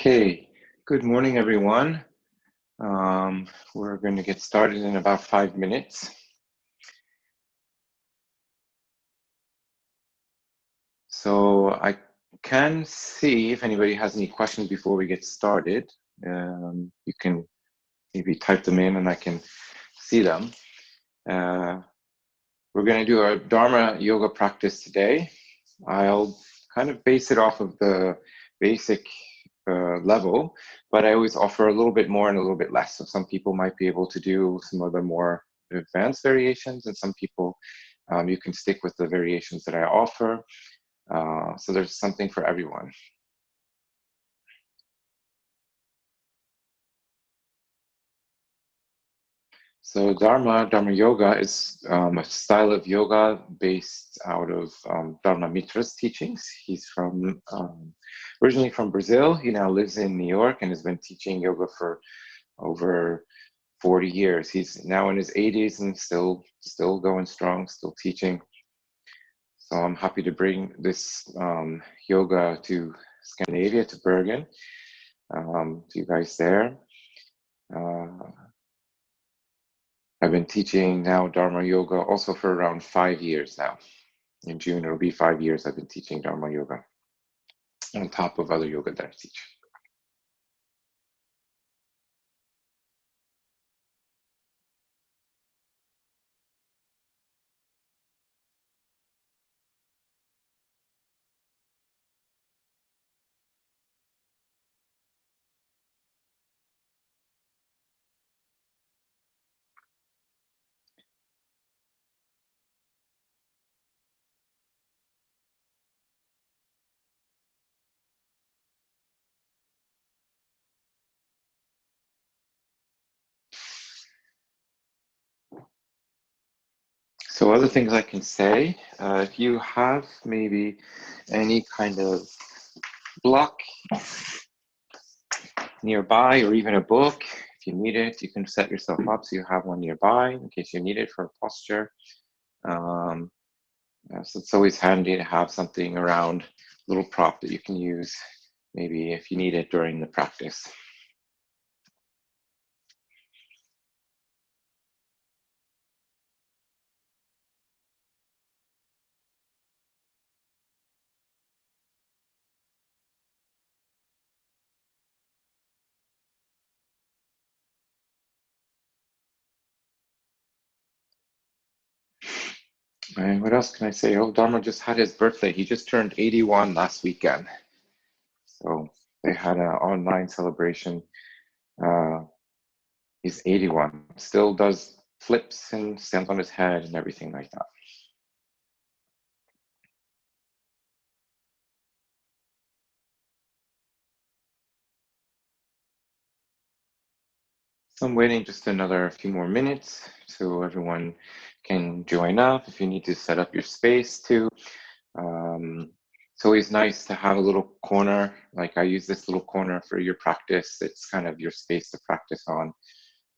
Okay, good morning, everyone. We're going to get started in about 5 minutes. So I can see if anybody has any questions before we get started. You can maybe type them in and I can see them. We're going to do our Dharma yoga practice today. I'll kind of base it off of the basic level, but I always offer a little bit more and a little bit less. So some people might be able to do some of the more advanced variations, and some people you can stick with the variations that I offer. So there's something for everyone. So Dharma Yoga is a style of yoga based out of Dharma Mitra's teachings. He's from originally from Brazil. He now lives in New York and has been teaching yoga for over 40 years. He's now in his 80s and still going strong, still teaching. So I'm happy to bring this yoga to Scandinavia, to Bergen, to you guys there. I've been teaching now Dharma yoga also for around 5 years now. In June, it'll be 5 years I've been teaching Dharma yoga on top of other yoga that I teach. So other things I can say, if you have maybe any kind of block nearby or even a book, if you need it, you can set yourself up so you have one nearby in case you need it for a posture. So it's always handy to have something around, a little prop that you can use maybe if you need it during the practice. And what else can I say? Oh, Dharma just had his birthday. He just turned 81 last weekend. So they had an online celebration. He's 81, still does flips and stands on his head and everything like that. So I'm waiting just another few more minutes so everyone can join up. If you need to set up your space too. It's always nice to have a little corner. Like I use this little corner for your practice. It's kind of your space to practice on.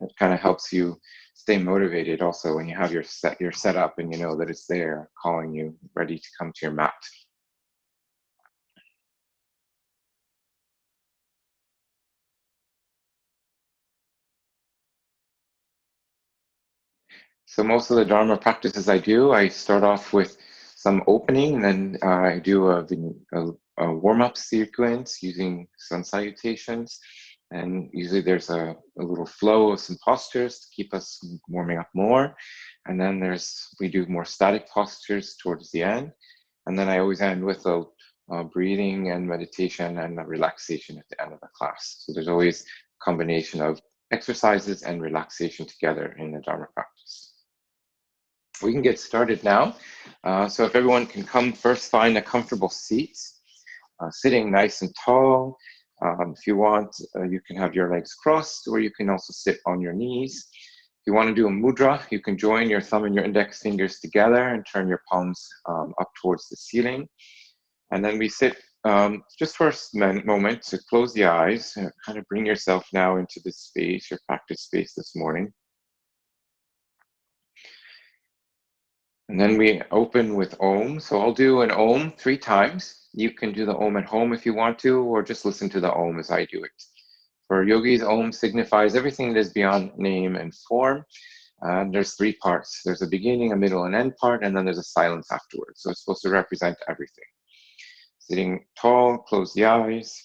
It kind of helps you stay motivated also when you have your set up and you know that it's there calling you, ready to come to your mat. So most of the Dharma practices I do, I start off with some opening, and then I do a warm-up sequence using sun salutations. And usually there's a little flow of some postures to keep us warming up more. And then we do more static postures towards the end. And then I always end with a breathing and meditation and a relaxation at the end of the class. So there's always a combination of exercises and relaxation together in the Dharma practice. We can get started now. So if everyone can come first, find a comfortable seat, sitting nice and tall. If you want, you can have your legs crossed, or you can also sit on your knees. If you want to do a mudra, you can join your thumb and your index fingers together and turn your palms up towards the ceiling. And then we sit just for a moment to close the eyes, and kind of bring yourself now into this space, your practice space this morning. And then we open with Om. So I'll do an Om 3 times. You can do the Om at home if you want to, or just listen to the Om as I do it. For yogis, Om signifies everything that is beyond name and form. There's three parts. There's a beginning, a middle, and end part, and then there's a silence afterwards. So it's supposed to represent everything. Sitting tall, close the eyes.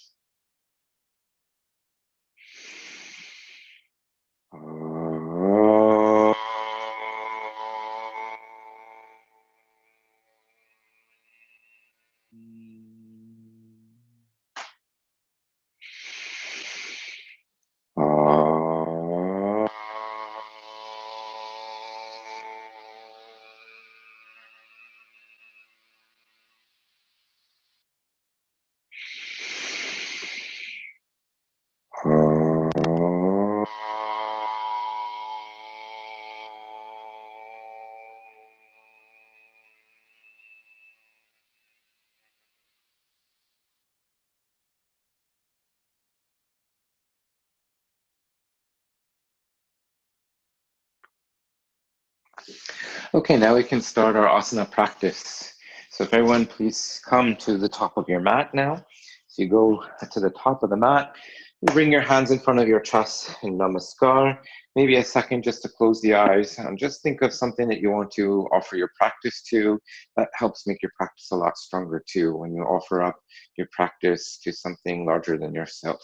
Okay, now we can start our asana practice. So if everyone please come to the top of your mat now. So you go to the top of the mat, you bring your hands in front of your chest in namaskar. Maybe a second just to close the eyes and just think of something that you want to offer your practice to. That helps make your practice a lot stronger too, when you offer up your practice to something larger than yourself.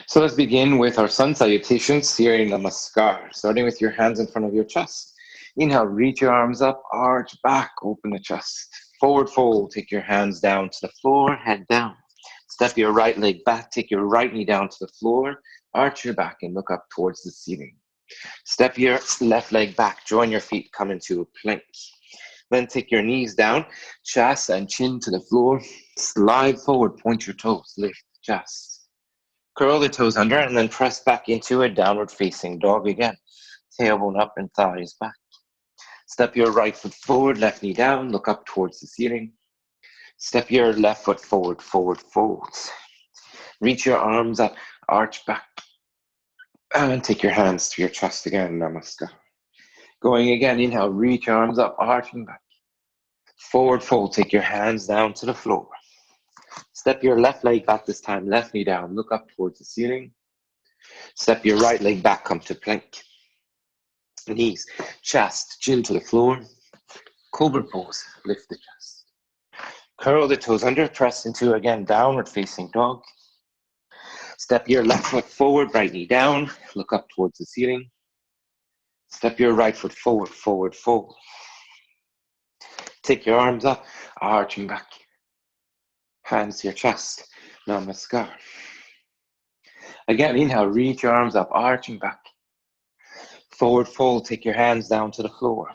So let's begin with our sun salutations here in Namaskar, starting with your hands in front of your chest. Inhale, reach your arms up, arch back, open the chest. Forward fold, take your hands down to the floor, head down. Step your right leg back, take your right knee down to the floor, arch your back and look up towards the ceiling. Step your left leg back, join your feet, come into a plank. Then take your knees down, chest and chin to the floor, slide forward, point your toes, lift the chest. Curl the toes under and then press back into a downward facing dog again. Tailbone up and thighs back. Step your right foot forward, left knee down, look up towards the ceiling. Step your left foot forward, forward fold. Reach your arms up, arch back. And take your hands to your chest again, namaskar. Going again, inhale, reach your arms up, arching back. Forward fold, take your hands down to the floor. Step your left leg back this time, left knee down, look up towards the ceiling. Step your right leg back, come to plank. Knees, chest, chin to the floor. Cobra pose, lift the chest. Curl the toes under, press into, again, downward facing dog. Step your left foot forward, right knee down, look up towards the ceiling. Step your right foot forward, forward fold. Take your arms up, arching back. Hands to your chest, namaskar. Again, inhale, reach your arms up, arching back. Forward fold, take your hands down to the floor.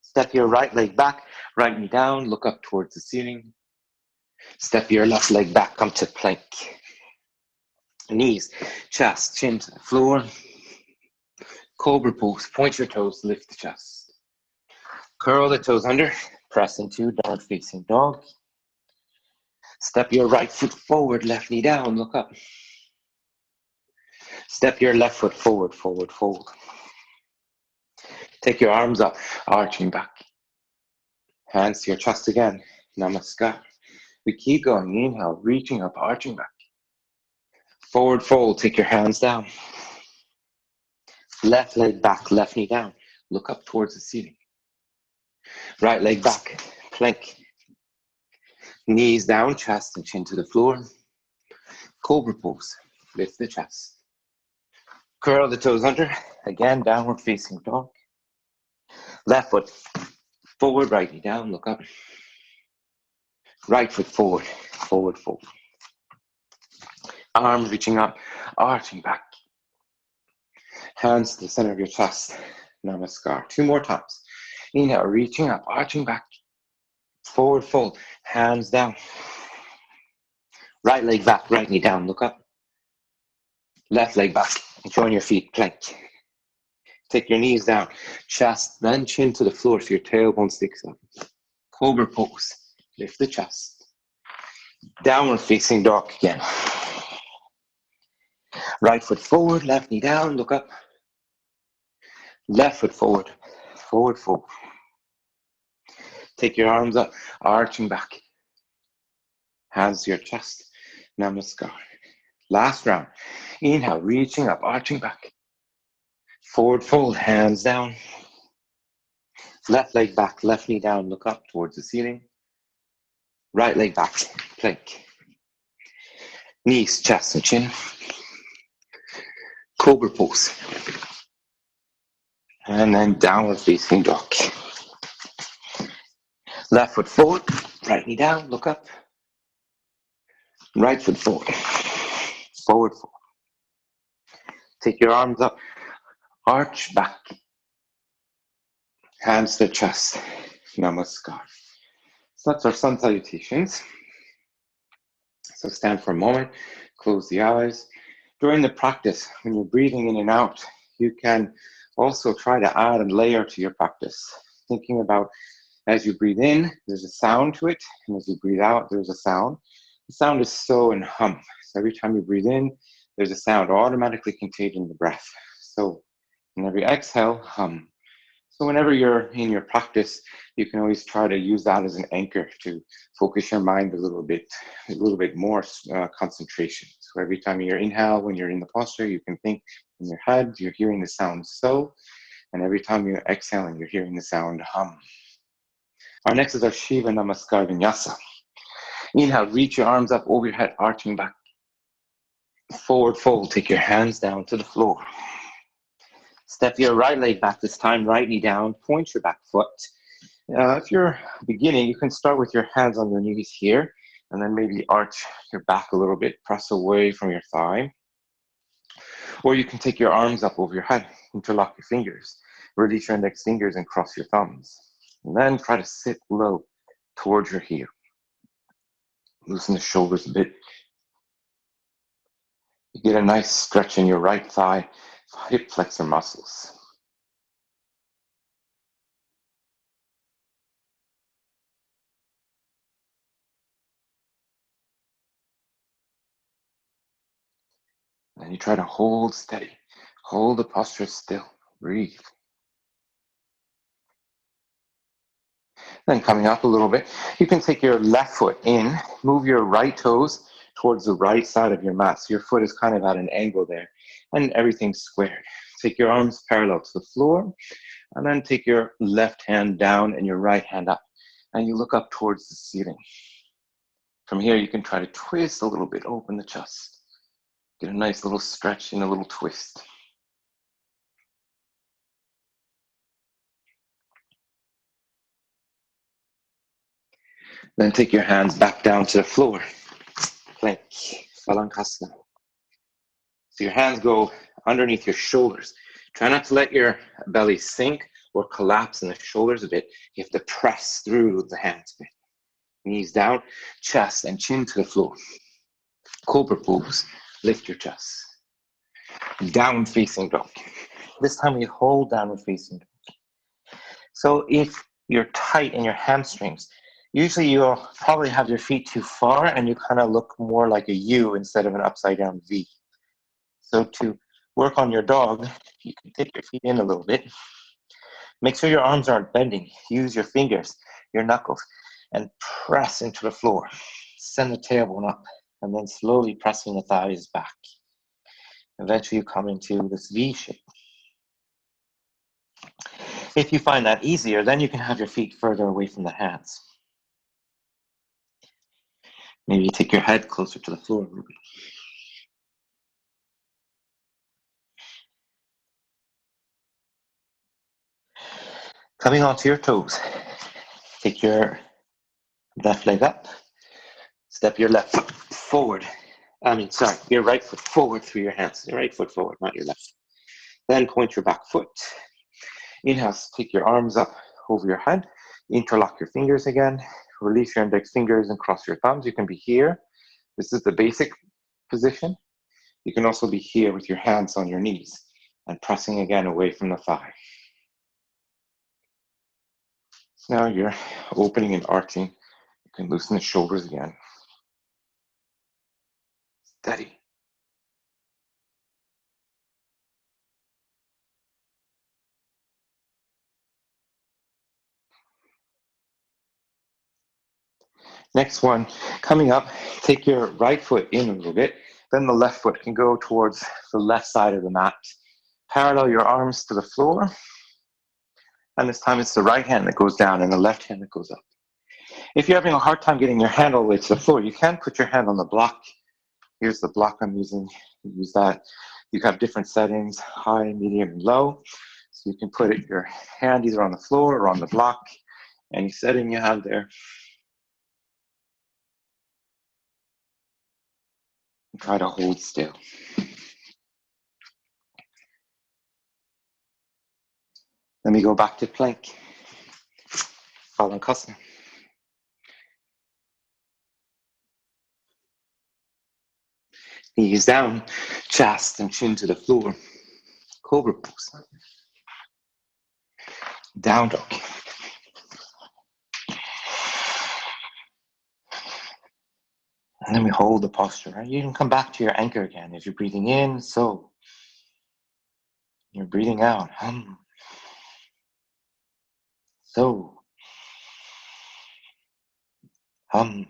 Step your right leg back, right knee down, look up towards the ceiling. Step your left leg back, come to plank. Knees, chest, chin to the floor. Cobra pose, point your toes, lift the chest. Curl the toes under, press into downward facing dog. Step your right foot forward, left knee down, look up. Step your left foot forward, forward fold. Take your arms up, arching back. Hands to your chest again, namaskar. We keep going, inhale, reaching up, arching back. Forward fold, take your hands down. Left leg back, left knee down. Look up towards the ceiling. Right leg back, plank. Knees down, chest and chin to the floor. Cobra pose, lift the chest. Curl the toes under, again, downward facing dog. Left foot forward, right knee down, look up. Right foot forward, forward fold. Arms reaching up, arching back. Hands to the center of your chest, namaskar. 2 more times. Inhale, reaching up, arching back. Forward fold, hands down. Right leg back, right knee down, look up. Left leg back, join your feet, plank. Take your knees down, chest, then chin to the floor so your tailbone sticks up. Cobra pose, lift the chest. Downward facing dog again. Right foot forward, left knee down, look up. Left foot forward, forward fold. Take your arms up, arching back. Hands to your chest. Namaskar. Last round. Inhale, reaching up, arching back. Forward fold, hands down. Left leg back, left knee down, look up towards the ceiling. Right leg back, plank. Knees, chest, and chin. Cobra pose. And then downward facing dog. Left foot forward, right knee down, look up. Right foot forward. Forward fold. Take your arms up, arch back. Hands to chest. Namaskar. So that's our sun salutations. So stand for a moment, close the eyes. During the practice, when you're breathing in and out, you can also try to add a layer to your practice. Thinking about as you breathe in, there's a sound to it, and as you breathe out, there's a sound. The sound is so and hum. So every time you breathe in, there's a sound automatically contained in the breath. So in every exhale, hum. So whenever you're in your practice, you can always try to use that as an anchor to focus your mind a little bit more concentration. So every time you inhale, when you're in the posture, you can think in your head, you're hearing the sound so, and every time you're exhaling, you're hearing the sound hum. Our next is our Shiva Namaskar Vinyasa. Inhale, reach your arms up over your head, arching back. Forward fold, take your hands down to the floor. Step your right leg back this time, right knee down, point your back foot. If you're beginning, you can start with your hands on your knees here, and then maybe arch your back a little bit, press away from your thigh. Or you can take your arms up over your head, interlock your fingers, release your index fingers and cross your thumbs. And then try to sit low towards your heel. Loosen the shoulders a bit. You get a nice stretch in your right thigh, hip flexor muscles. And you try to hold steady. Hold the posture still. Breathe. Then coming up a little bit, you can take your left foot in, move your right toes towards the right side of your mat. So your foot is kind of at an angle there, and everything's squared. Take your arms parallel to the floor, and then take your left hand down and your right hand up, and you look up towards the ceiling. From here, you can try to twist a little bit, open the chest. Get a nice little stretch and a little twist. Then take your hands back down to the floor. Plank, Phalangasana. So your hands go underneath your shoulders. Try not to let your belly sink or collapse in the shoulders a bit. You have to press through the hands a bit. Knees down, chest and chin to the floor. Cobra pose, lift your chest. Down facing dog. This time we hold downward facing dog. So if you're tight in your hamstrings, usually you'll probably have your feet too far and you kind of look more like a U instead of an upside down V. So to work on your dog, you can take your feet in a little bit. Make sure your arms aren't bending. Use your fingers, your knuckles, and press into the floor. Send the tailbone up, and then slowly pressing the thighs back. Eventually you come into this V shape. If you find that easier, then you can have your feet further away from the hands. Maybe take your head closer to the floor a little bit. Coming onto your toes. Take your left leg up. Step your left foot forward. Your right foot forward through your hands. Your right foot forward, not your left. Then point your back foot. Inhale, take your arms up over your head. Interlock your fingers again. Release your index fingers and cross your thumbs. You can be here. This is the basic position. You can also be here with your hands on your knees and pressing again away from the thigh. So now you're opening and arching. You can loosen the shoulders again. Steady. Next one, coming up, take your right foot in a little bit, then the left foot can go towards the left side of the mat. Parallel your arms to the floor, and this time it's the right hand that goes down and the left hand that goes up. If you're having a hard time getting your hand all the way to the floor, you can put your hand on the block. Here's the block I'm using. Use that. You have different settings, high, medium, and low. So you can put your hand either on the floor or on the block, any setting you have there. Try to hold still. Let me go back to plank. Balangasana. Knees down, chest and chin to the floor. Cobra pose. Down dog. And then we hold the posture, right? You can come back to your anchor again. If you're breathing in, so. You're breathing out, hum. So. Hum.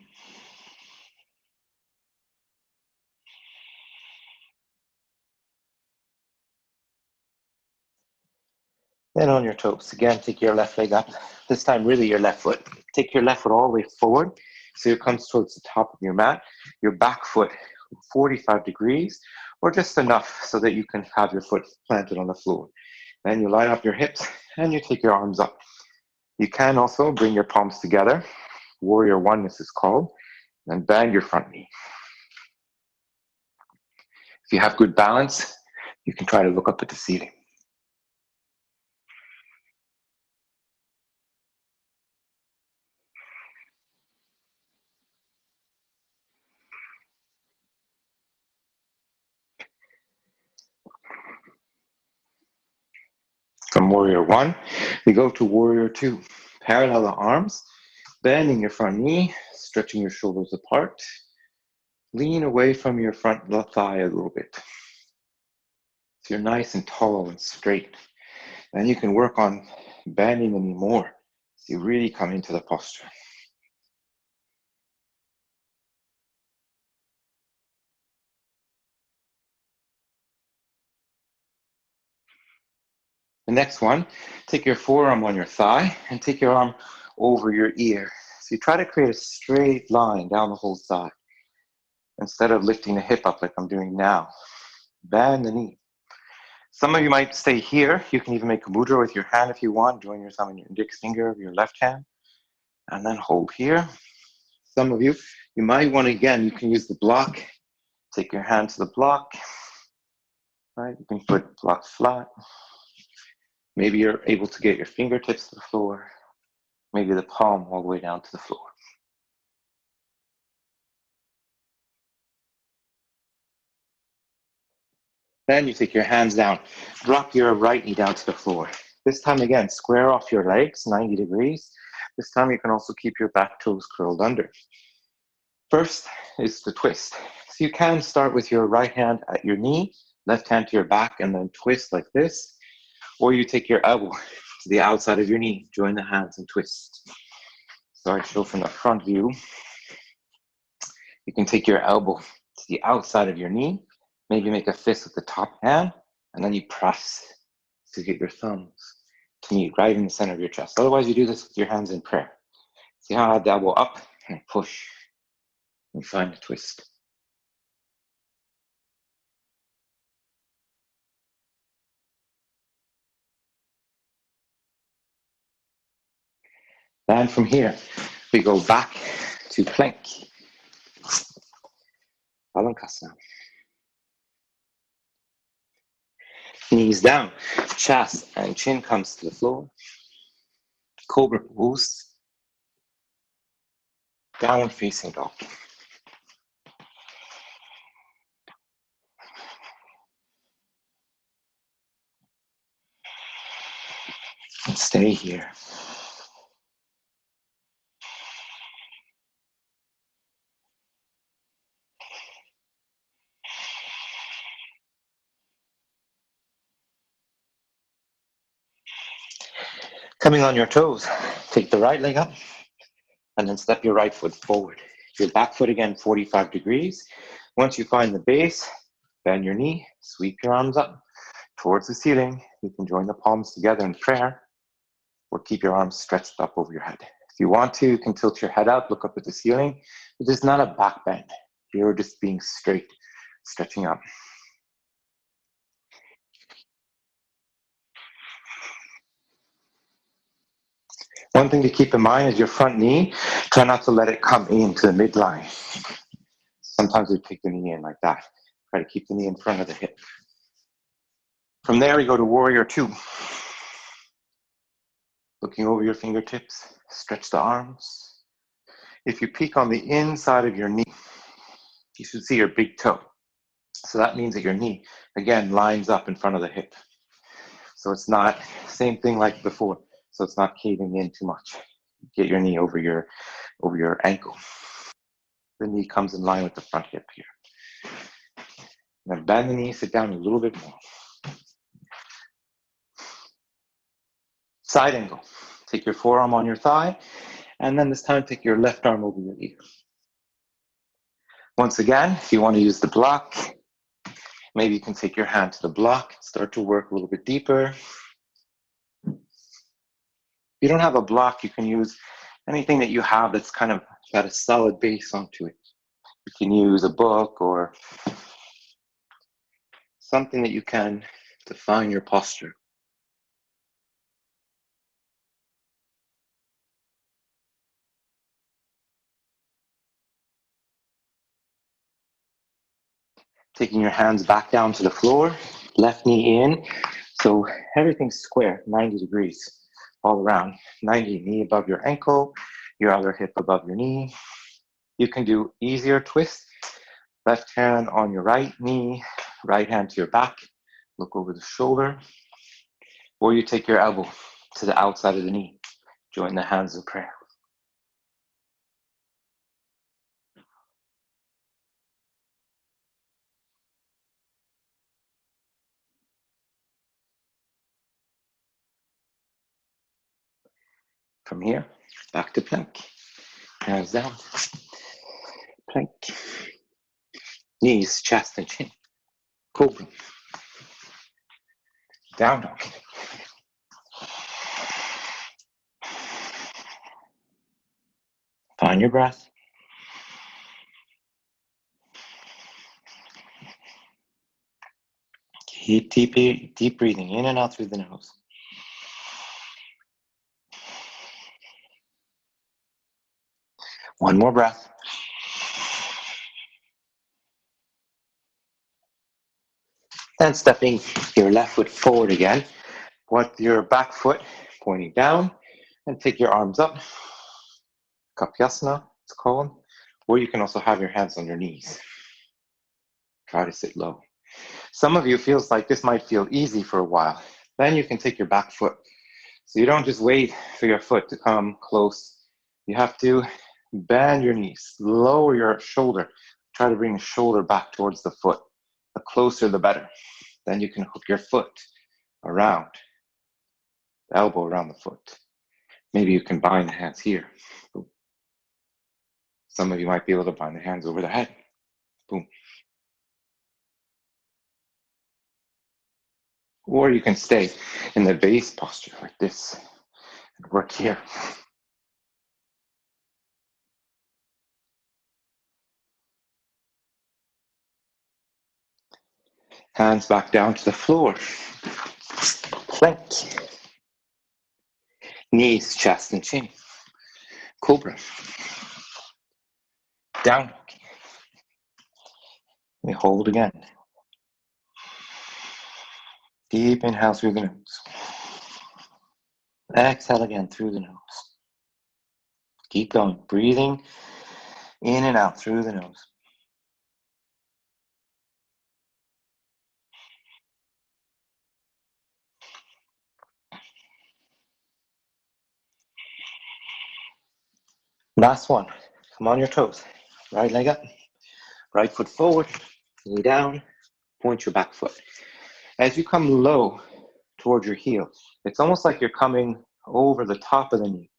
Then on your toes, again, take your left leg up. This time, really your left foot. Take your left foot all the way forward, so it comes towards the top of your mat. Your back foot, 45 degrees, or just enough so that you can have your foot planted on the floor. Then you line up your hips, and you take your arms up. You can also bring your palms together. Warrior One, this is called. And bend your front knee. If you have good balance, you can try to look up at the ceiling. From Warrior One, we go to Warrior Two. Parallel the arms, bending your front knee, stretching your shoulders apart. Lean away from your front left thigh a little bit. So you're nice and tall and straight. Then you can work on bending the knee more, so you really come into the posture. The next one, take your forearm on your thigh and take your arm over your ear. So you try to create a straight line down the whole side instead of lifting the hip up like I'm doing now. Bend the knee. Some of you might stay here. You can even make a mudra with your hand if you want. Join your thumb and your index finger of your left hand and then hold here. Some of you, you might want to, again, you can use the block. Take your hand to the block. Right? You can put block flat. Maybe you're able to get your fingertips to the floor. Maybe the palm all the way down to the floor. Then you take your hands down. Drop your right knee down to the floor. This time again, square off your legs, 90 degrees. This time you can also keep your back toes curled under. First is the twist. So you can start with your right hand at your knee, left hand to your back, and then twist like this. Or you take your elbow to the outside of your knee, join the hands and twist. So I show from the front view. You can take your elbow to the outside of your knee, maybe make a fist with the top hand, and then you press to get your thumbs to meet right in the center of your chest. Otherwise, you do this with your hands in prayer. See how I have the elbow up and push and find a twist. And from here, we go back to plank. Balangasana. Knees down, chest and chin comes to the floor. Cobra pose. Downward facing dog. And stay here. Coming on your toes, take the right leg up, And then step your right foot forward. Your back foot again, 45 degrees. Once you find the base, bend your knee, sweep your arms up towards the ceiling. You can join the palms together in prayer, or keep your arms stretched up over your head. If you want to, you can tilt your head up, look up at the ceiling. It is not a back bend. You're just being straight, stretching up. One thing to keep in mind is your front knee, try not to let it come into the midline. Sometimes we take the knee in like that. Try to keep the knee in front of the hip. From there, we go to warrior two. Looking over your fingertips, stretch the arms. If you peek on the inside of your knee, you should see your big toe. So that means that your knee, again, lines up in front of the hip. So it's not, same thing like before, so it's not caving in too much. Get your knee over your ankle. The knee comes in line with the front hip here. Then bend the knee, sit down a little bit more. Side angle. Take your forearm on your thigh, and then this time take your left arm over your ear. Once again, if you want to use the block, maybe you can take your hand to the block, start to work a little bit deeper. If you don't have a block, you can use anything that you have that's kind of got a solid base onto it. You can use a book or something that you can define your posture. Taking your hands back down to the floor, left knee in. So everything's square, 90 degrees all around. 90, knee above your ankle, your other hip above your knee. You can do easier twists. Left hand on your right knee, right hand to your back. Look over the shoulder. Or you take your elbow to the outside of the knee. Join the hands of prayer. From here, back to plank. Hands down. Plank. Knees, chest, and chin. Cobra. Down dog. Find your breath. Keep deep breathing in and out through the nose. One more breath. And stepping your left foot forward again. With your back foot pointing down, and take your arms up. Kapyasana, it's called. Or you can also have your hands on your knees. Try to sit low. Some of you feels like this might feel easy for a while. Then you can take your back foot. So you don't just wait for your foot to come close. You have to bend your knees, lower your shoulder. Try to bring the shoulder back towards the foot. The closer, the better. Then you can hook your foot around, the elbow around the foot. Maybe you can bind the hands here. Boom. Some of you might be able to bind the hands over the head. Boom. Or you can stay in the base posture like this and work here. Hands back down to the floor. Plank. Knees, chest, and chin. Cobra. Down dog. We hold again. Deep inhale through the nose. Exhale again through the nose. Keep going. Breathing in and out through the nose. Last one. Come on your toes. Right leg up. Right foot forward. Knee down. Point your back foot. As you come low towards your heel, it's almost like you're coming over the top of the knee.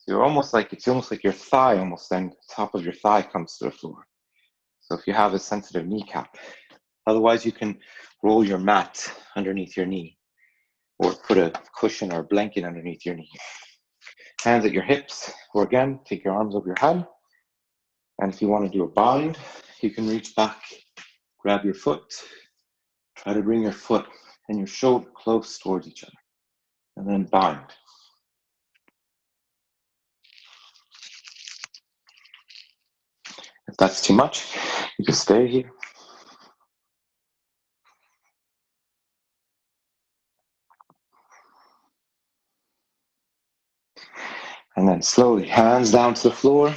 you're almost like, it's almost like your thigh almost then, the top of your thigh comes to the floor. So if you have a sensitive kneecap, otherwise you can roll your mat underneath your knee or put a cushion or a blanket underneath your knee. Hands at your hips, or again, take your arms over your head. And if you want to do a bind, you can reach back, grab your foot, try to bring your foot and your shoulder close towards each other, and then bind. If that's too much, you can stay here. And then slowly, hands down to the floor.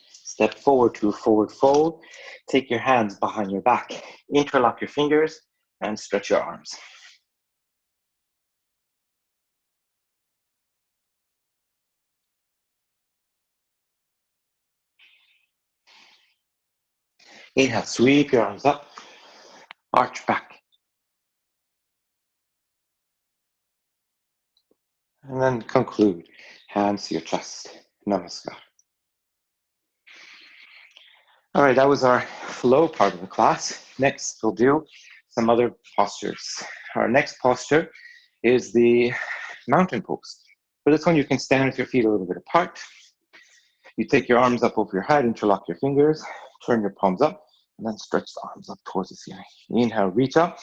Step forward to a forward fold. Take your hands behind your back. Interlock your fingers and stretch your arms. Inhale, sweep your arms up. Arch back. And then conclude. Hands to your chest. Namaskar. All right, that was our flow part of the class. Next, we'll do some other postures. Our next posture is the mountain pose. For this one, you can stand with your feet a little bit apart. You take your arms up over your head, interlock your fingers, turn your palms up, and then stretch the arms up towards the ceiling. Inhale, reach up,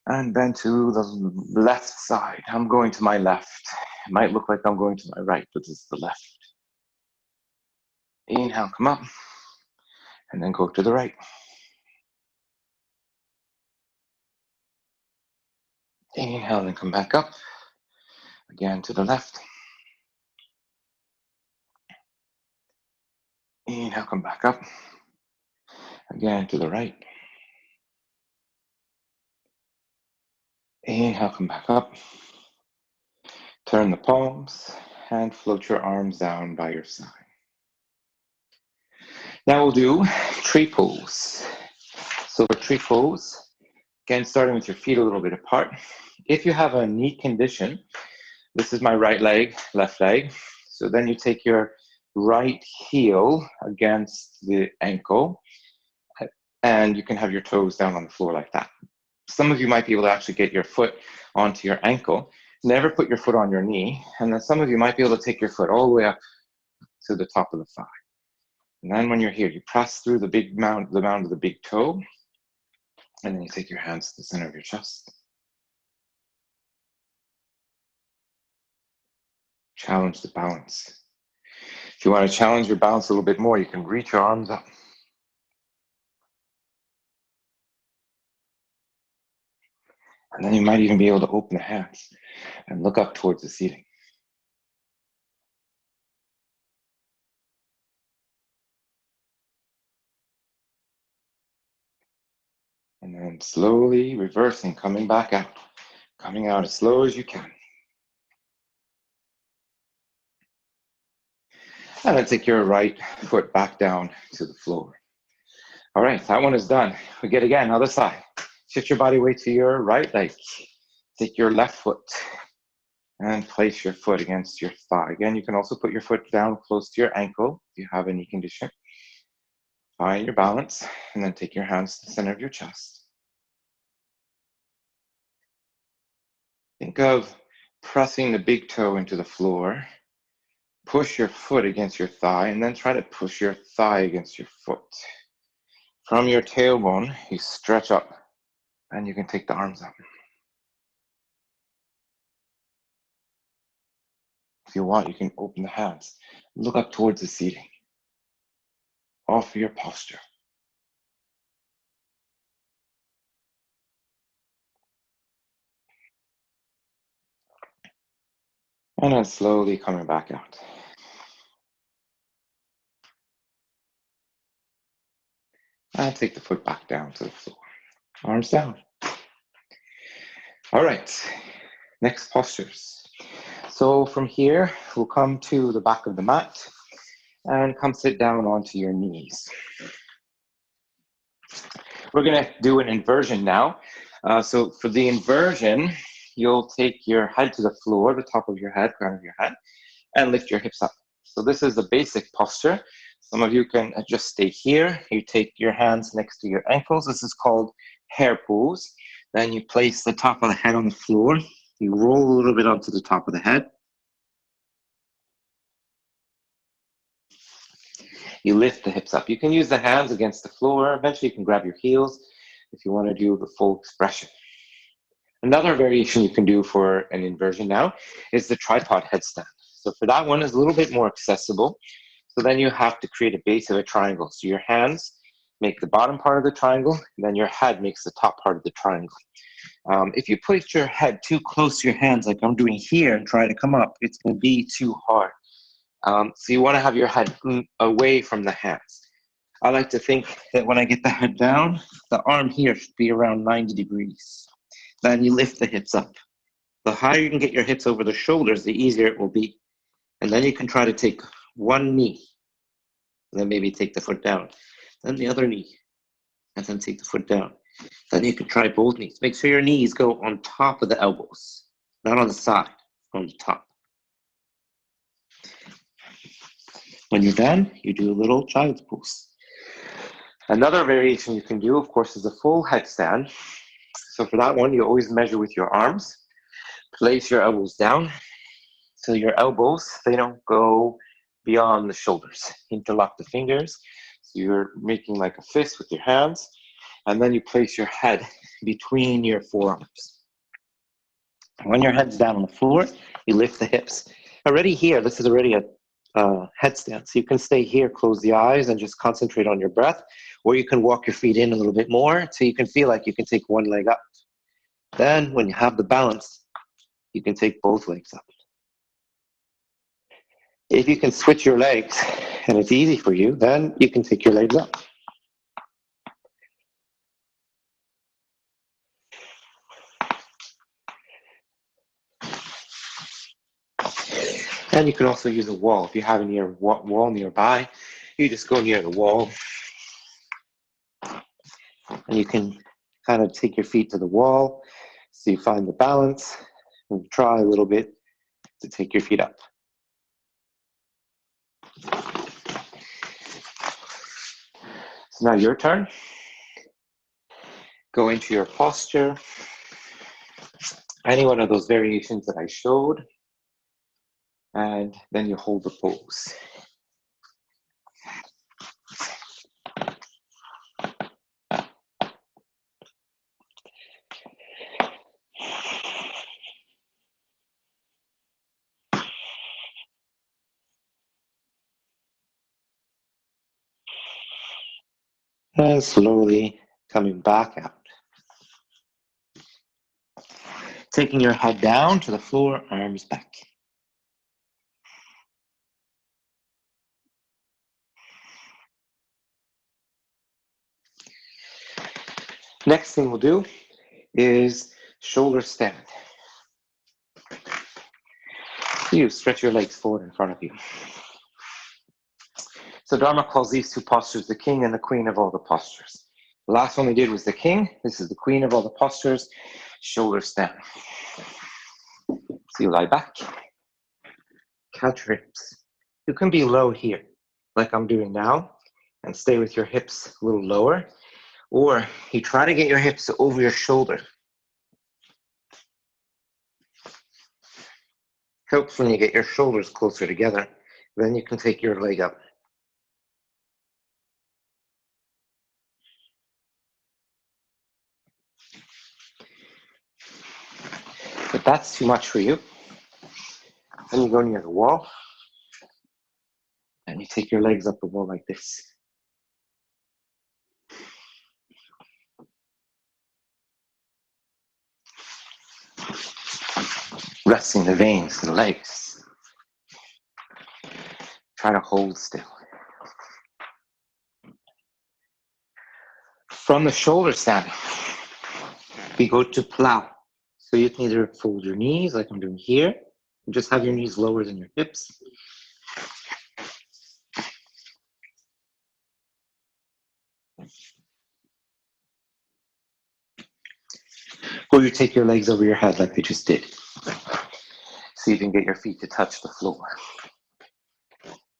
and bend to the left side. I'm going to my left. It might look like I'm going to my right, but this is the left. Inhale, come up, and then go to the right. Inhale, and come back up. Again to the left. Inhale, come back up. Again to the right. Inhale, come back up. Turn the palms and float your arms down by your side. Now we'll do tree pose. So for tree pose, again, starting with your feet a little bit apart. If you have a knee condition, this is my right leg, left leg. So then you take your right heel against the ankle, and you can have your toes down on the floor like that. Some of you might be able to actually get your foot onto your ankle. Never put your foot on your knee. And then some of you might be able to take your foot all the way up to the top of the thigh. And then when you're here, you press through the mound of the big toe, and then you take your hands to the center of your chest. Challenge the balance. If you want to challenge your balance a little bit more, you can reach your arms up. And then you might even be able to open the hands and look up towards the ceiling. And then slowly reversing, coming back out. Coming out as slow as you can. And then take your right foot back down to the floor. All right, that one is done. We get again, other side. Shift your body weight to your right leg. Take your left foot and place your foot against your thigh. Again, you can also put your foot down close to your ankle if you have any condition. Find your balance, and then take your hands to the center of your chest. Think of pressing the big toe into the floor. Push your foot against your thigh, and then try to push your thigh against your foot. From your tailbone, you stretch up, and you can take the arms up. If you want, you can open the hands. Look up towards the ceiling. Offer your posture. And then slowly coming back out. And take the foot back down to the floor. Arms down. All right, next postures. So from here, we'll come to the back of the mat and come sit down onto your knees. We're gonna do an inversion now. So for the inversion, you'll take your head to the floor, the top of your head, crown of your head, and lift your hips up. So this is the basic posture. Some of you can just stay here. You take your hands next to your ankles. This is called hare pose. Then you place the top of the head on the floor. You roll a little bit onto the top of the head. You lift the hips up. You can use the hands against the floor. Eventually you can grab your heels if you want to do the full expression. Another variation you can do for an inversion now is the tripod headstand. So for that one, is a little bit more accessible. So then you have to create a base of a triangle. So your hands make the bottom part of the triangle, and then your head makes the top part of the triangle. If you put your head too close to your hands, like I'm doing here, and try to come up, it's going to be too hard. So you want to have your head away from the hands. I like to think that when I get the head down, the arm here should be around 90 degrees. Then you lift the hips up. The higher you can get your hips over the shoulders, the easier it will be. And then you can try to take one knee, and then maybe take the foot down. Then the other knee, and then take the foot down. Then you can try both knees. Make sure your knees go on top of the elbows, not on the side, on the top. When you're done, you do a little child's pose. Another variation you can do, of course, is a full headstand. So for that one, you always measure with your arms. Place your elbows down. So your elbows, they don't go beyond the shoulders. Interlock the fingers. So you're making like a fist with your hands. And then you place your head between your forearms. When your head's down on the floor, you lift the hips. Already here, this is already a headstand. So you can stay here, close the eyes, and just concentrate on your breath. Or you can walk your feet in a little bit more so you can feel like you can take one leg up. Then when you have the balance, you can take both legs up. If you can switch your legs and it's easy for you, then you can take your legs up. And you can also use a wall. If you have a wall nearby, you just go near the wall. And you can kind of take your feet to the wall so you find the balance and try a little bit to take your feet up. So now your turn. Go into your posture. Any one of those variations that I showed. And then you hold the pose. And slowly coming back out. Taking your head down to the floor, arms back. Next thing we'll do is shoulder stand. You stretch your legs forward in front of you. So Dharma calls these two postures the king and the queen of all the postures. The last one we did was the king. This is the queen of all the postures, shoulder stand. So you lie back, couch your hips. You can be low here, like I'm doing now, and stay with your hips a little lower, or you try to get your hips over your shoulder. Helps when you get your shoulders closer together. Then you can take your leg up. If that's too much for you, then you go near the wall and you take your legs up the wall like this. Resting the veins in the legs. Try to hold still. From the shoulder stand, we go to plow. So you can either fold your knees like I'm doing here, and just have your knees lower than your hips. Or you take your legs over your head like we just did. So you can get your feet to touch the floor.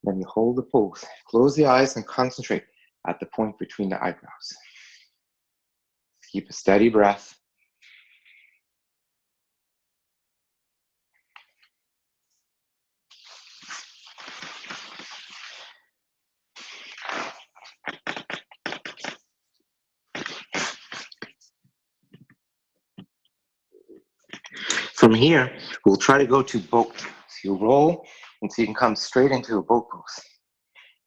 Then you hold the pose. Close the eyes and concentrate at the point between the eyebrows. Keep a steady breath. From here, we'll try to go to boat. So you roll until you can come straight into a boat pose.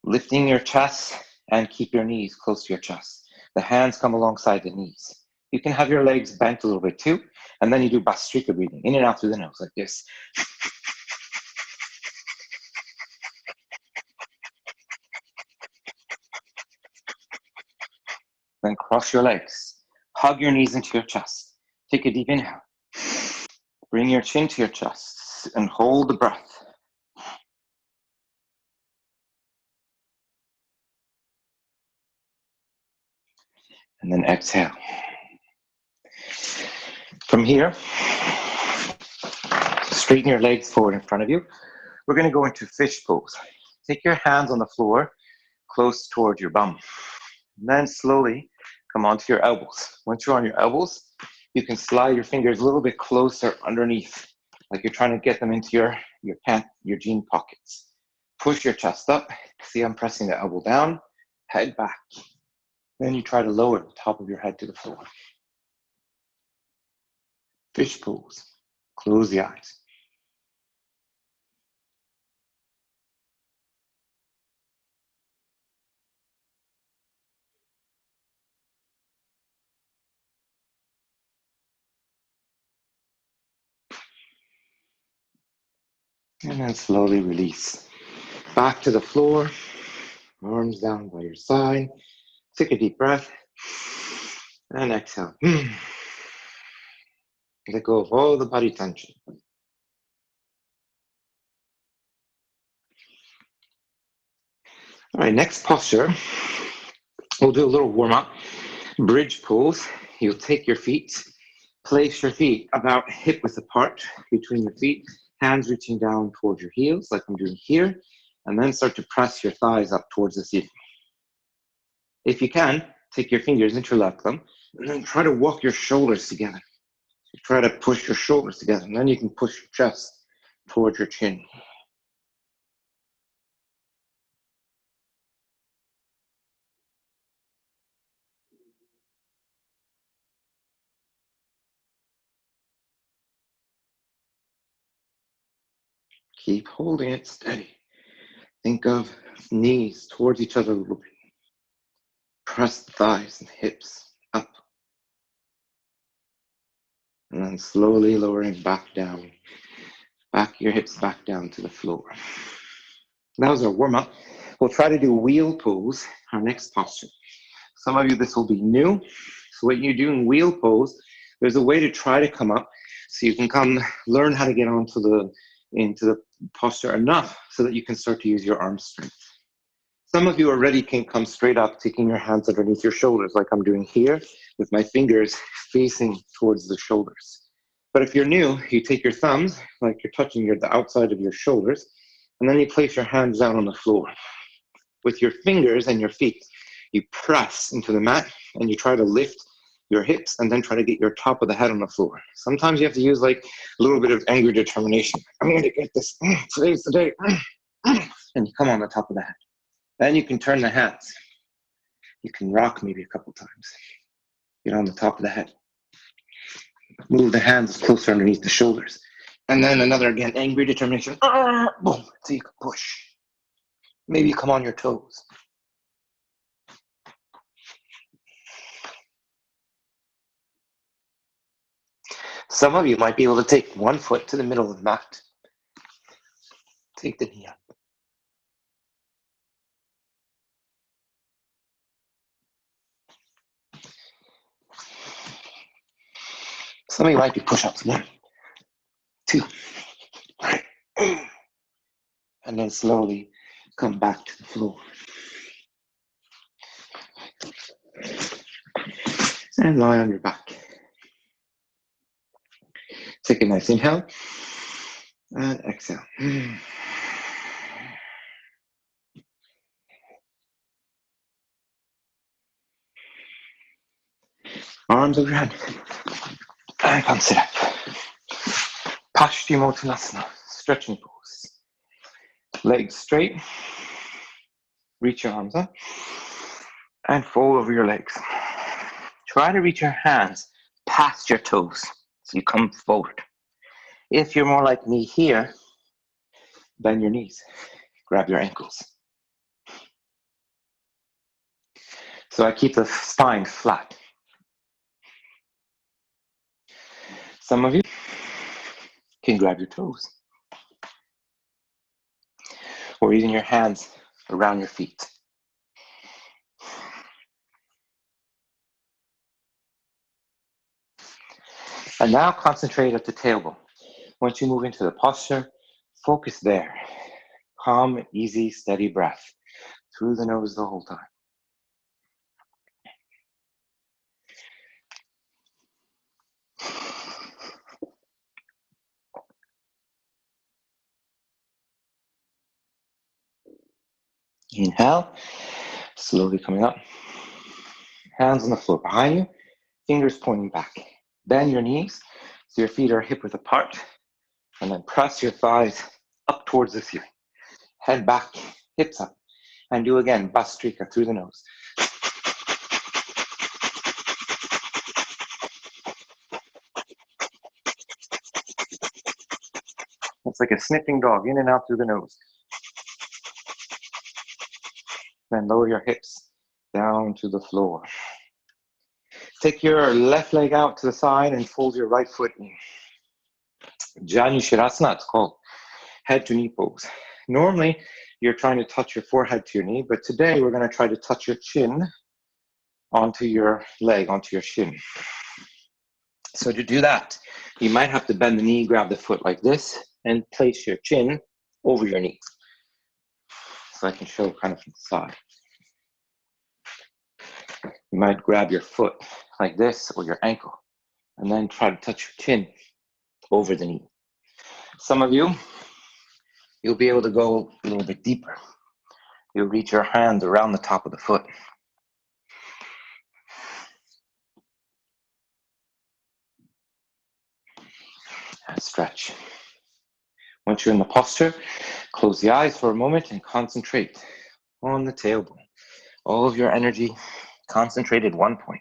Lifting your chest and keep your knees close to your chest. The hands come alongside the knees. You can have your legs bent a little bit too, and then you do Bhastrika breathing, in and out through the nose like this. Then cross your legs. Hug your knees into your chest. Take a deep inhale. Bring your chin to your chest and hold the breath. And then exhale. From here, straighten your legs forward in front of you. We're going to go into fish pose. Take your hands on the floor, close toward your bum. And then slowly come onto your elbows. Once you're on your elbows, you can slide your fingers a little bit closer underneath, like you're trying to get them into your jean pockets. Push your chest up. See, I'm pressing the elbow down, head back. Then you try to lower the top of your head to the floor. Fish pose. Close the eyes. And then slowly release. Back to the floor. Arms down by your side. Take a deep breath. And exhale. Let go of all the body tension. All right, next posture. We'll do a little warm up. Bridge pose. You'll take your feet, place your feet about hip width apart between your feet, hands reaching down towards your heels, like I'm doing here, and then start to press your thighs up towards the ceiling. If you can, take your fingers, interlock them, and then try to walk your shoulders together. Try to push your shoulders together, and then you can push your chest towards your chin. Keep holding it steady. Think of knees towards each other a little bit. Press the thighs and hips up. And then slowly lowering back down. Back your hips back down to the floor. That was our warm-up. We'll try to do wheel pose, our next posture. Some of you, this will be new. So when you do in wheel pose, there's a way to try to come up so you can learn how to get into the posture enough so that you can start to use your arm strength. Some of you already can come straight up, taking your hands underneath your shoulders like I'm doing here with my fingers facing towards the shoulders. But if you're new, you take your thumbs, like you're touching the outside of your shoulders, and then you place your hands down on the floor. With your fingers and your feet, you press into the mat and you try to lift your hips and then try to get your top of the head on the floor. Sometimes you have to use like a little bit of angry determination. I'm going to get this. Today's the day. And you come on the top of the head. Then you can turn the hands. You can rock maybe a couple times. Get on the top of the head. Move the hands closer underneath the shoulders. And then another, again, angry determination. Boom, so you can push. Maybe you come on your toes. Some of you might be able to take one foot to the middle of the mat. Take the knee up. Some of you might be push-ups. 1, 2, 3. And then slowly come back to the floor. And lie on your back. Take a nice inhale. And exhale. arms over your head. And come sit up. Paschimottanasana, stretching pose. Legs straight. Reach your arms up. And fold over your legs. Try to reach your hands past your toes. So you come forward. If you're more like me here, bend your knees. Grab your ankles. So I keep the spine flat. Some of you can grab your toes. Or using your hands around your feet. And now concentrate at the tailbone. Once you move into the posture, focus there. Calm, easy, steady breath. Through the nose the whole time. Inhale, slowly coming up. Hands on the floor behind you, fingers pointing back. Bend your knees so your feet are hip width apart, and then press your thighs up towards the ceiling. Head back, hips up, and do again, Bastrika through the nose. It's like a sniffing dog, in and out through the nose. Then lower your hips down to the floor. Take your left leg out to the side and fold your right foot in. Janu Shirasana, it's called. Head to knee pose. Normally, you're trying to touch your forehead to your knee, but today we're going to try to touch your chin onto your leg, onto your shin. So to do that, you might have to bend the knee, grab the foot like this, and place your chin over your knee. So I can show kind of from the side. You might grab your foot like this or your ankle, and then try to touch your chin over the knee. Some of you, you'll be able to go a little bit deeper. You'll reach your hand around the top of the foot. And stretch. Once you're in the posture, close the eyes for a moment and concentrate on the tailbone. All of your energy concentrated one point.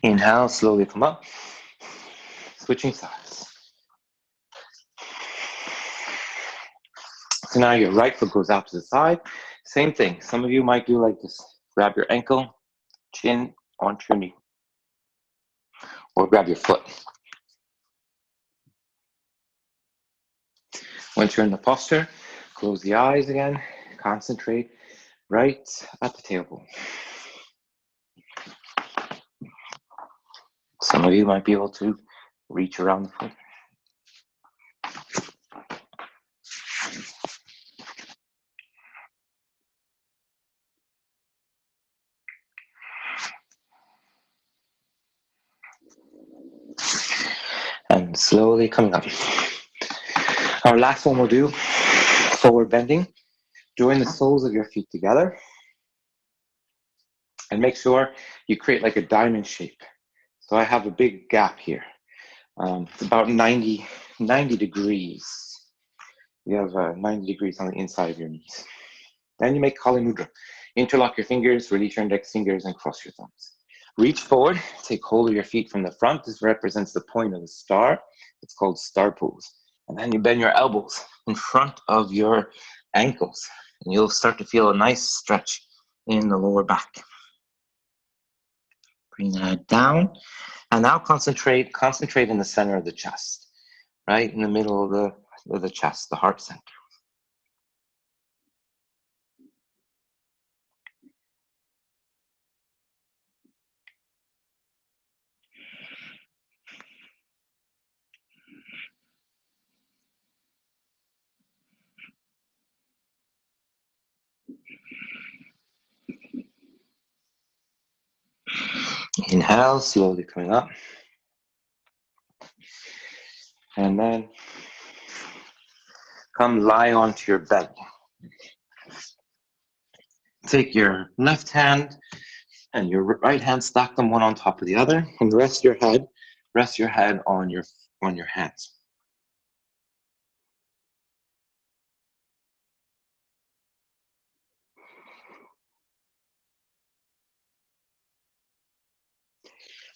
Inhale, slowly come up. Switching sides. So now your right foot goes out to the side. Same thing. Some of you might do like this. Grab your ankle, chin onto your knee. Or grab your foot. Once you're in the posture, close the eyes again. Concentrate right at the tailbone. Some of you might be able to reach around the foot. And slowly coming up. Our last one we'll do, forward bending. Join the soles of your feet together. And make sure you create like a diamond shape. So I have a big gap here. It's about 90 degrees. You have 90 degrees on the inside of your knees. Then you make Kali Mudra. Interlock your fingers, release your index fingers, and cross your thumbs. Reach forward, take hold of your feet from the front. This represents the point of the star. It's called star pose. And then you bend your elbows in front of your ankles. And you'll start to feel a nice stretch in the lower back. Bring the head down. And now concentrate in the center of the chest. Right in the middle of the chest, the heart center. Inhale, slowly coming up. And then come lie onto your belly. Take your left hand and your right hand, stack them one on top of the other, and rest your head on your hands.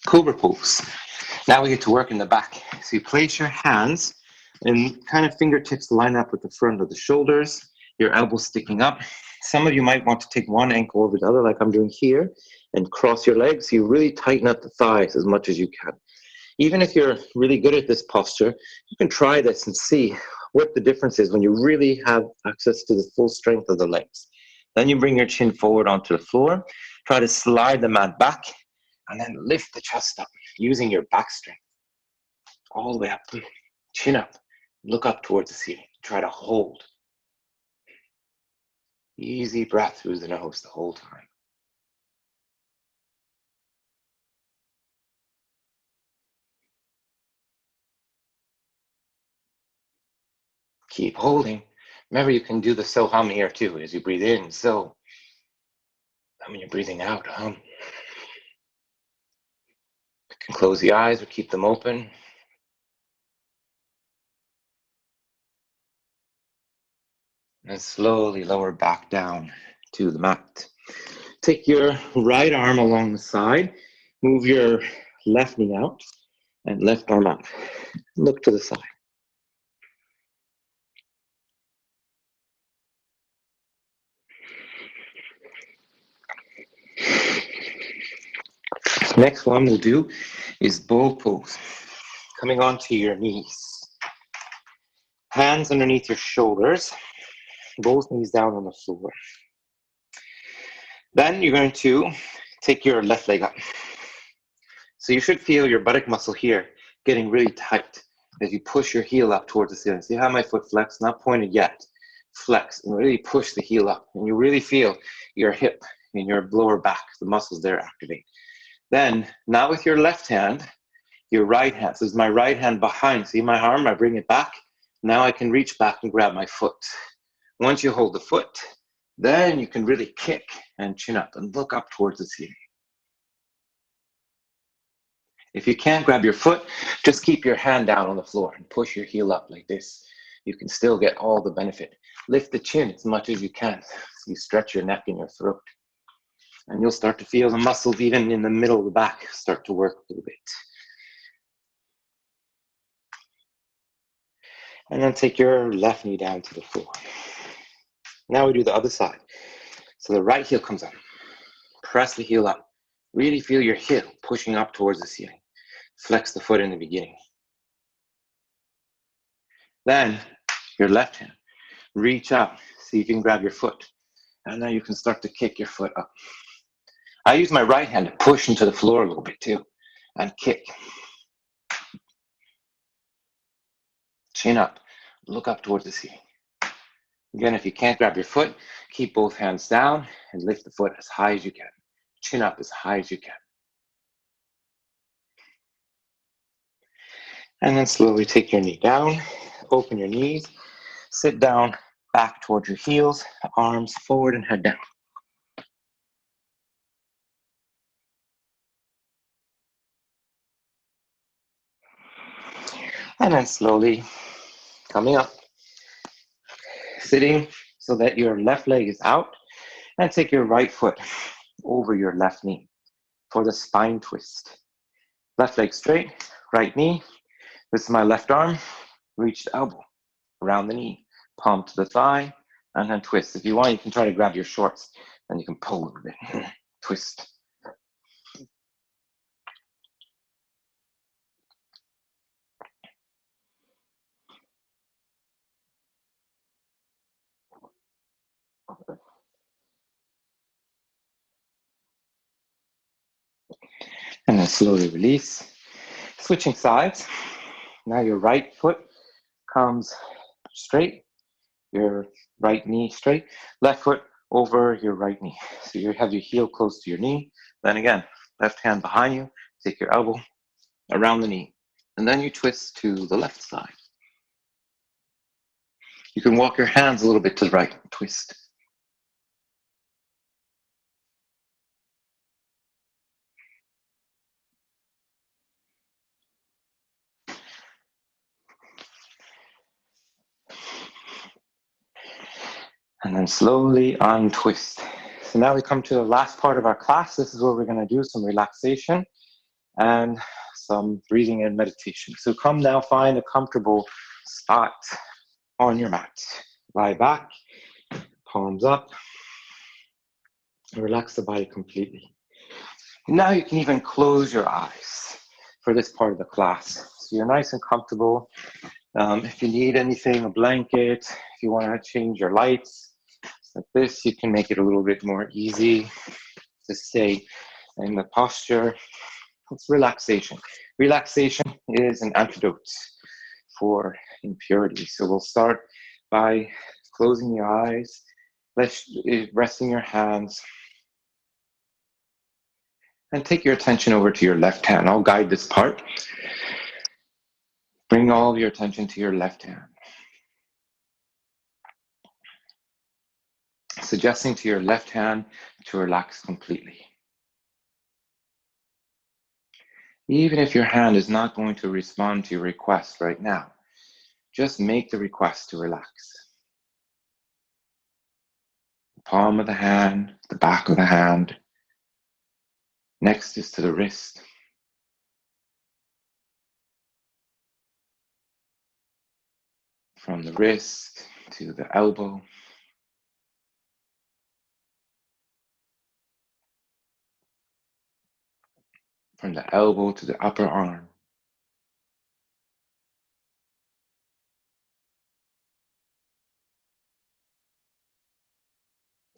Cobra pose. Now we get to work in the back. So you place your hands and kind of fingertips line up with the front of the shoulders, your elbows sticking up. Some of you might want to take one ankle over the other, like I'm doing here, and cross your legs. You really tighten up the thighs as much as you can. Even if you're really good at this posture, you can try this and see what the difference is when you really have access to the full strength of the legs. Then you bring your chin forward onto the floor, try to slide the mat back, and then lift the chest up using your back strength. All the way up, chin up, look up towards the ceiling. Try to hold. Easy breath through the nose the whole time. Keep holding. Remember, you can do the so hum here too. As you breathe in, so. And when you're breathing out, hum. You can close the eyes or keep them open. And slowly lower back down to the mat. Take your right arm along the side. Move your left knee out and left arm up. Look to the side. Next one we'll do is bow pose. Coming onto your knees. Hands underneath your shoulders. Both knees down on the floor. Then you're going to take your left leg up. So you should feel your buttock muscle here getting really tight as you push your heel up towards the ceiling. See how my foot flexed? Not pointed yet. Flex and really push the heel up. And you really feel your hip and your lower back, the muscles there activate. Then, now with your left hand, your right hand. So this is my right hand behind. See my arm? I bring it back. Now I can reach back and grab my foot. Once you hold the foot, then you can really kick and chin up and look up towards the ceiling. If you can't grab your foot, just keep your hand down on the floor and push your heel up like this. You can still get all the benefit. Lift the chin as much as you can. So you stretch your neck and your throat. And you'll start to feel the muscles even in the middle of the back start to work a little bit. And then take your left knee down to the floor. Now we do the other side. So the right heel comes up. Press the heel up. Really feel your heel pushing up towards the ceiling. Flex the foot in the beginning. Then your left hand. Reach up. See if you can grab your foot. And then you can start to kick your foot up. I use my right hand to push into the floor a little bit too. And kick. Chin up. Look up towards the ceiling. Again, if you can't grab your foot, keep both hands down and lift the foot as high as you can. Chin up as high as you can. And then slowly take your knee down, open your knees, sit down, back towards your heels, arms forward and head down. And then slowly coming up, sitting so that your left leg is out, and take your right foot over your left knee for the spine twist. Left leg straight, right knee. This is my left arm. Reach the elbow around the knee, palm to the thigh, and then twist. If you want, you can try to grab your shorts, and you can pull a little bit. Twist. And then slowly release. Switching sides. Now your right foot comes straight, your right knee straight, left foot over your right knee. So you have your heel close to your knee. Then again, left hand behind you, take your elbow around the knee. And then you twist to the left side. You can walk your hands a little bit to the right, twist. And then slowly untwist. So now we come to the last part of our class. This is where we're going to do some relaxation and some breathing and meditation. So come now, find a comfortable spot on your mat. Lie back, palms up, relax the body completely. Now you can even close your eyes for this part of the class. So you're nice and comfortable. If you need anything, a blanket, if you want to change your lights, like this, you can make it a little bit more easy to stay in the posture. It's relaxation. Relaxation is an antidote for impurity. So we'll start by closing your eyes, resting your hands, and take your attention over to your left hand. I'll guide this part. Bring all of your attention to your left hand. Suggesting to your left hand to relax completely. Even if your hand is not going to respond to your request right now, just make the request to relax. The palm of the hand, the back of the hand. Next is to the wrist. From the wrist to the elbow. From the elbow to the upper arm.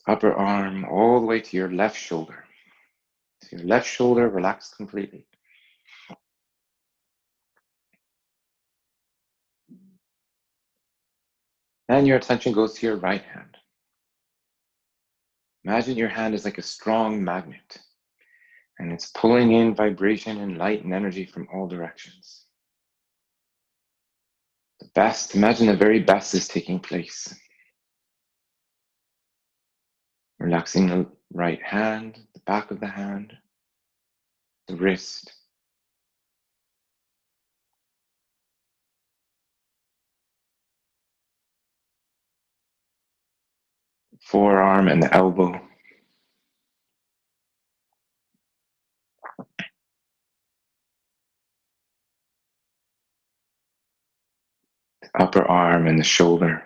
Upper arm all the way to your left shoulder. So your left shoulder relaxed completely. And your attention goes to your right hand. Imagine your hand is like a strong magnet, and it's pulling in vibration and light and energy from all directions. The best, imagine the very best is taking place. Relaxing the right hand, the back of the hand, the wrist, forearm and the elbow. The upper arm and the shoulder.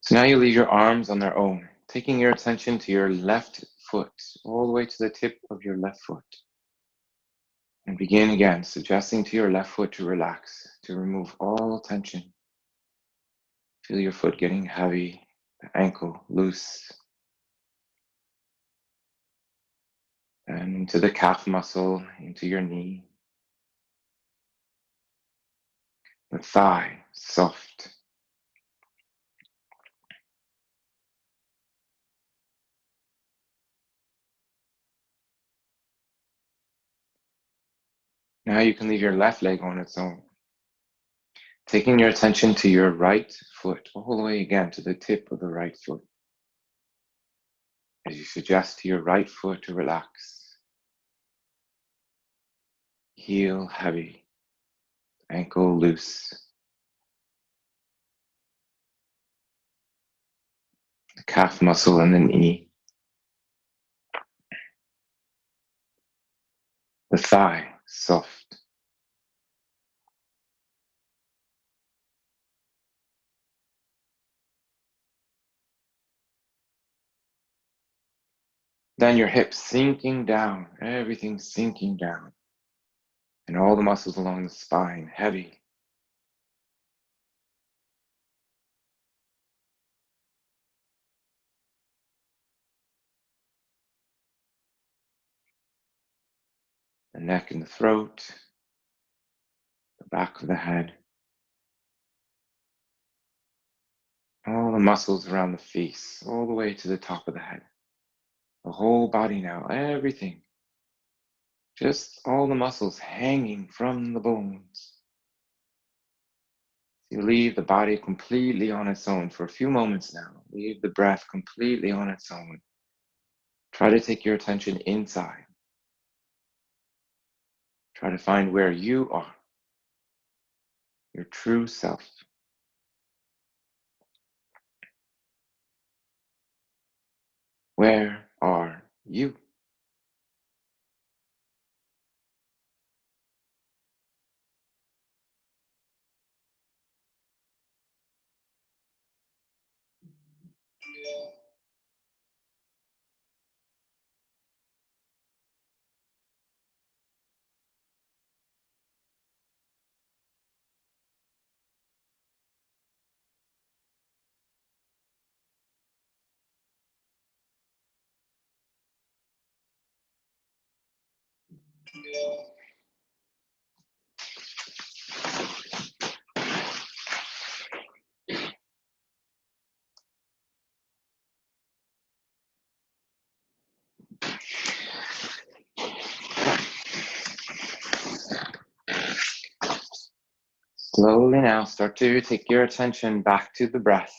So now you leave your arms on their own, taking your attention to your left foot, all the way to the tip of your left foot. And begin again, suggesting to your left foot to relax, to remove all tension. Feel your foot getting heavy, the ankle loose. And into the calf muscle, into your knee. The thigh, soft. Now you can leave your left leg on its own. Taking your attention to your right foot, all the way again to the tip of the right foot. As you suggest to your right foot to relax. Heel heavy, ankle loose. The calf muscle and the knee. The thigh, soft. Then your hips sinking down, everything sinking down. And all the muscles along the spine, heavy. The neck and the throat, the back of the head. All the muscles around the face, all the way to the top of the head. The whole body now, everything. Just all the muscles hanging from the bones. You leave the body completely on its own for a few moments now. Leave the breath completely on its own. Try to take your attention inside. Try to find where you are, your true self. Where are you? Slowly now start to take your attention back to the breath,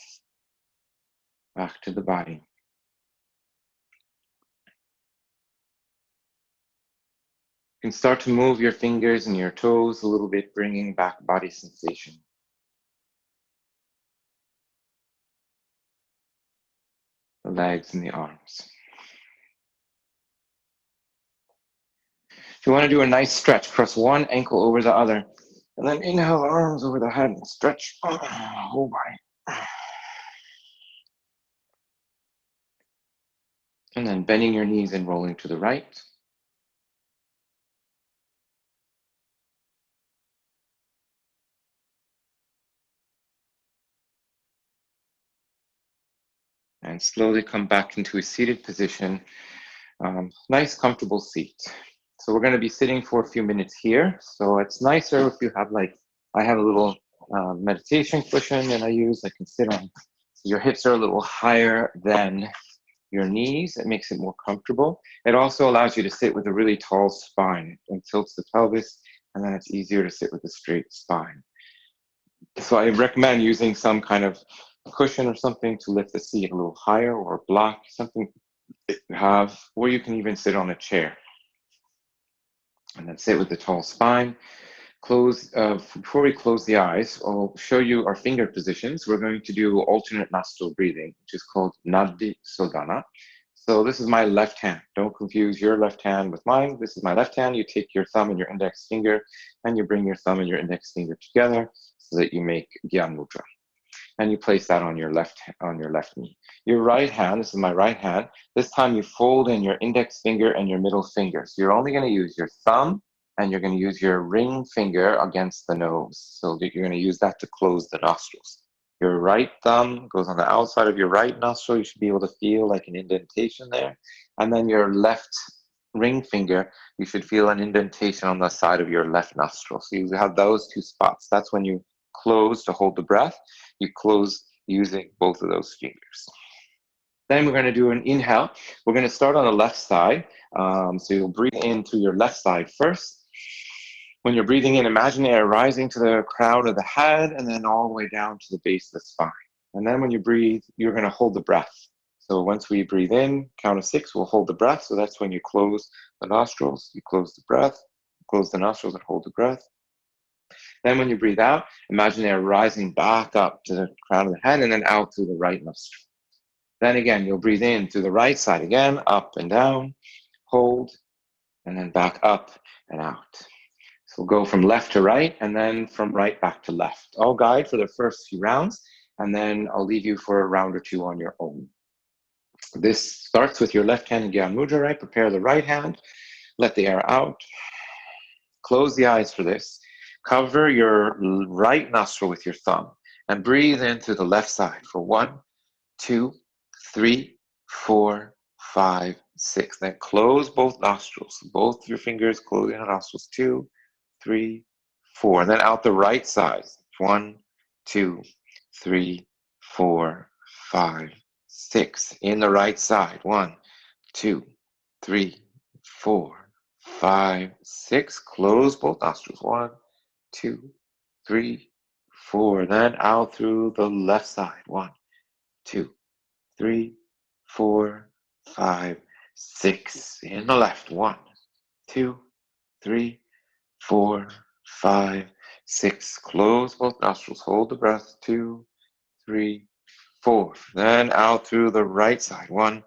back to the body. You can start to move your fingers and your toes a little bit, bringing back body sensation. The legs and the arms. If you want to do a nice stretch, press one ankle over the other, and then inhale, arms over the head, and stretch whole body. And then bending your knees and rolling to the right. And slowly come back into a seated position. Nice, comfortable seat. So we're going to be sitting for a few minutes here. So it's nicer if you have I have a little meditation cushion that I use. I can sit on. So your hips are a little higher than your knees. It makes it more comfortable. It also allows you to sit with a really tall spine and tilts the pelvis, and then it's easier to sit with a straight spine. So I recommend using some kind of cushion or something to lift the seat a little higher, or a block, something that you have, or you can even sit on a chair. And then sit with the tall spine. Before we close the eyes, I'll show you our finger positions. We're going to do alternate nostril breathing, which is called Nadi Sodhana. So this is my left hand. Don't confuse your left hand with mine. This is my left hand. You take your thumb and your index finger, and you bring your thumb and your index finger together so that you make Gyan Mudra. And you place that on your left knee. Your right hand, this is my right hand. This time you fold in your index finger and your middle finger. So you're only going to use your thumb, and you're going to use your ring finger against the nose. So that you're going to use that to close the nostrils. Your right thumb goes on the outside of your right nostril. You should be able to feel like an indentation there. And then your left ring finger, you should feel an indentation on the side of your left nostril. So you have those two spots. That's when you close to hold the breath. You close using both of those fingers. Then we're going to do an inhale. We're going to start on the left side. So you'll breathe in through your left side first. When you're breathing in, imagine air rising to the crown of the head and then all the way down to the base of the spine. And then when you breathe, you're going to hold the breath. So once we breathe in, count of 6, we'll hold the breath. So that's when you close the nostrils. You close the breath, close the nostrils and hold the breath. Then when you breathe out, imagine air rising back up to the crown of the head and then out through the right nostril. Then again, you'll breathe in through the right side again, up and down, hold, and then back up and out. So we'll go from left to right and then from right back to left. I'll guide for the first few rounds, and then I'll leave you for a round or two on your own. This starts with your left hand in Gyan Mudra, right? Prepare the right hand, let the air out. Close the eyes for this. Cover your right nostril with your thumb and breathe in through the left side for 1, 2, 3, 4, 5, 6. Then close both nostrils. Both your fingers close your nostrils. 2, 3, 4. And then out the right side. 1, 2, 3, 4, 5, 6. In the right side. 1, 2, 3, 4, 5, 6. Close both nostrils. 1, 2, 3, 4. Then out through the left side. 1, 2, 3, 4, 5, 6. In the left. 1, 2, 3, 4, 5, 6. Close both nostrils. Hold the breath. 2, 3, 4. Then out through the right side. 1,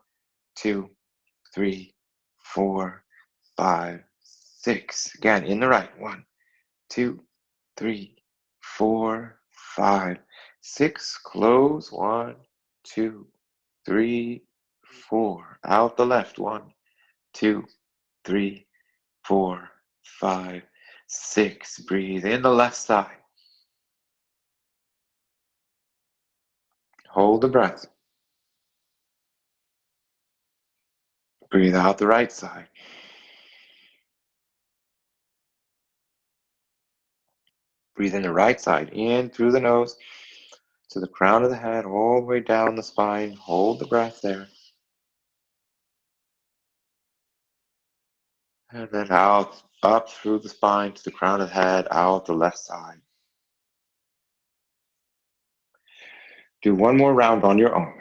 2, 3, 4, 5, 6. Again, in the right. 1, 2, 3, 4, 5, 6. Close. 1, 2, 3, 4. Out the left. 1, 2, 3, 4, 5, 6. Breathe in the left side. Hold the breath. Breathe out the right side. Breathe in the right side, in through the nose to the crown of the head, all the way down the spine. Hold the breath there. And then out, up through the spine to the crown of the head, out the left side. Do one more round on your own.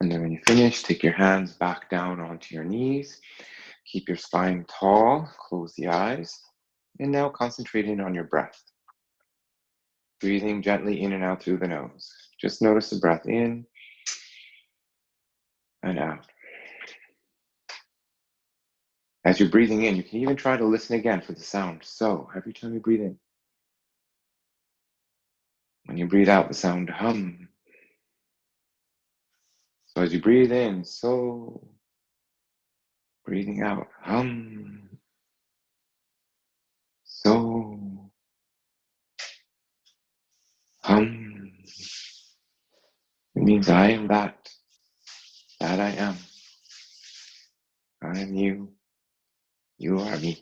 And then when you finish, take your hands back down onto your knees. Keep your spine tall, close the eyes. And now concentrating on your breath. Breathing gently in and out through the nose. Just notice the breath in and out. As you're breathing in, you can even try to listen again for the sound. So, every time you breathe in, when you breathe out, the sound hum. So as you breathe in, so, breathing out, hum. So, hum. It means I am that I am. I am you, you are me.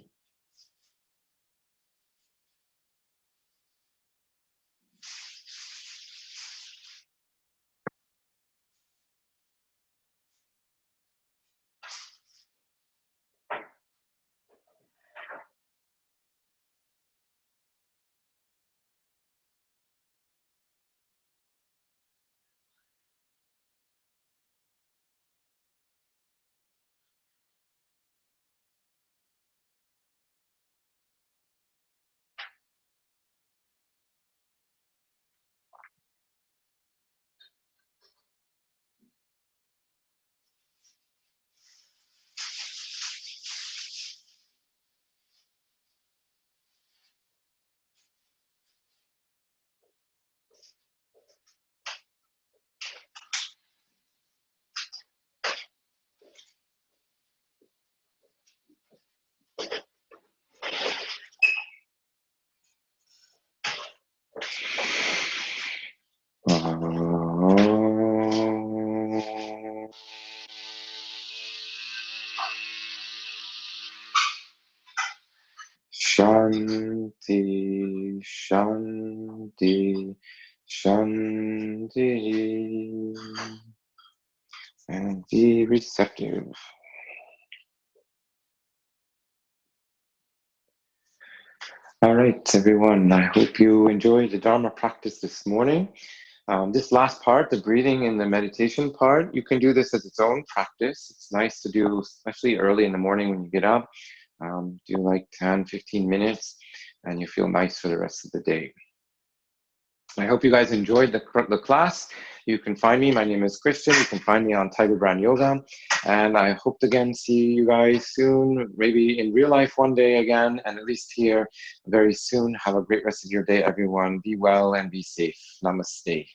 Shanti, Shanti, Shanti. And be receptive. All right, everyone. I hope you enjoyed the Dharma practice this morning. This last part, the breathing and the meditation part, you can do this as its own practice. It's nice to do, especially early in the morning when you get up. Do like 10, 15 minutes, and you feel nice for the rest of the day. I hope you guys enjoyed the class. You can find me. My name is Christian. You can find me on Tiger Brand Yoga. And I hope to again see you guys soon, maybe in real life one day again, and at least here very soon. Have a great rest of your day, everyone. Be well and be safe. Namaste.